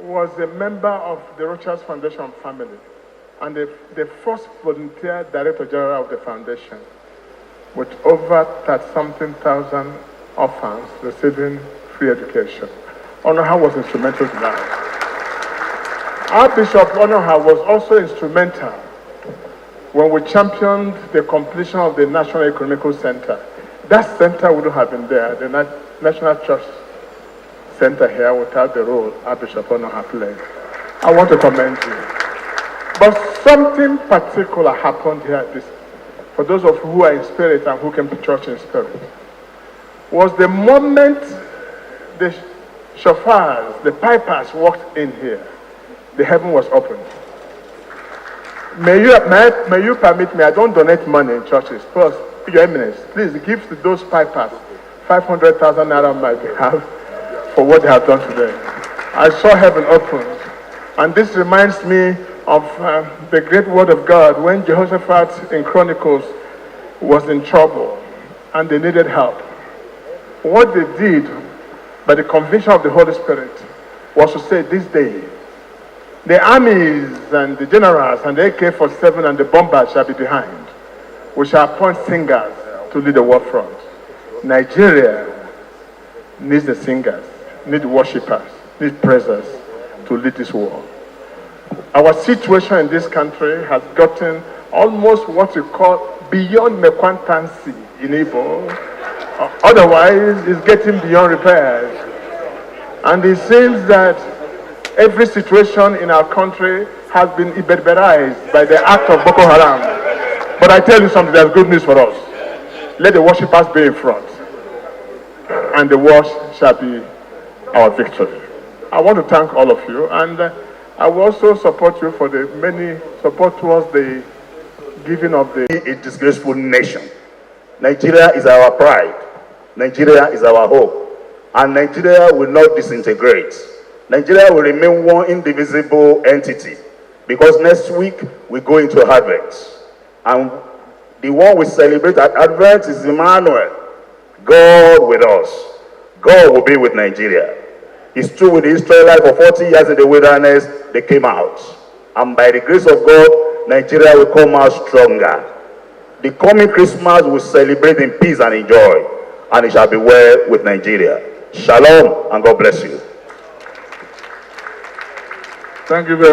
was a member of the Rochas Foundation family and the first volunteer director general of the foundation, with over 30-something thousand orphans receiving free education. Onoha was instrumental to that. Our Bishop Onoha was also instrumental when we championed the completion of the National Economical Center. That center wouldn't have been there, the National Church Center here, without the role our Bishop Onoha played. I want to commend you. But something particular happened here, for those of you who are in spirit and who came to church in spirit, was the moment the shofars, the pipers walked in here, the heaven was opened. May you permit me, I don't donate money in churches. Plus, Your Eminence, please give to those pipers 500,000 naira on my behalf for what they have done today. I saw heaven opened. And this reminds me of the great word of God when Jehoshaphat in Chronicles was in trouble and they needed help. What they did by the conviction of the Holy Spirit was to say, this day, the armies and the generals and the AK-47 and the bombers shall be behind. We shall appoint singers to lead the war front. Nigeria needs the singers, needs worshippers, needs praisers to lead this war. Our situation in this country has gotten almost what we call beyond mekwantancy in Igbo. Otherwise, it's getting beyond repairs. And it seems that every situation in our country has been iberberized by the act of Boko Haram. But I tell you something, there's good news for us. Let the worshippers be in front, and the war shall be our victory. I want to thank all of you, and I will also support you for the many support towards the giving of the... A disgraceful nation. Nigeria is our pride. Nigeria is our hope. And Nigeria will not disintegrate. Nigeria will remain one indivisible entity, because next week we go into Advent. And the one we celebrate at Advent is Emmanuel, God with us. God will be with Nigeria. He stood with the Israelites for 40 years in the wilderness. They came out. And by the grace of God, Nigeria will come out stronger. The coming Christmas will celebrate in peace and in joy. And it shall be well with Nigeria. Shalom, and God bless you. Thank you very much.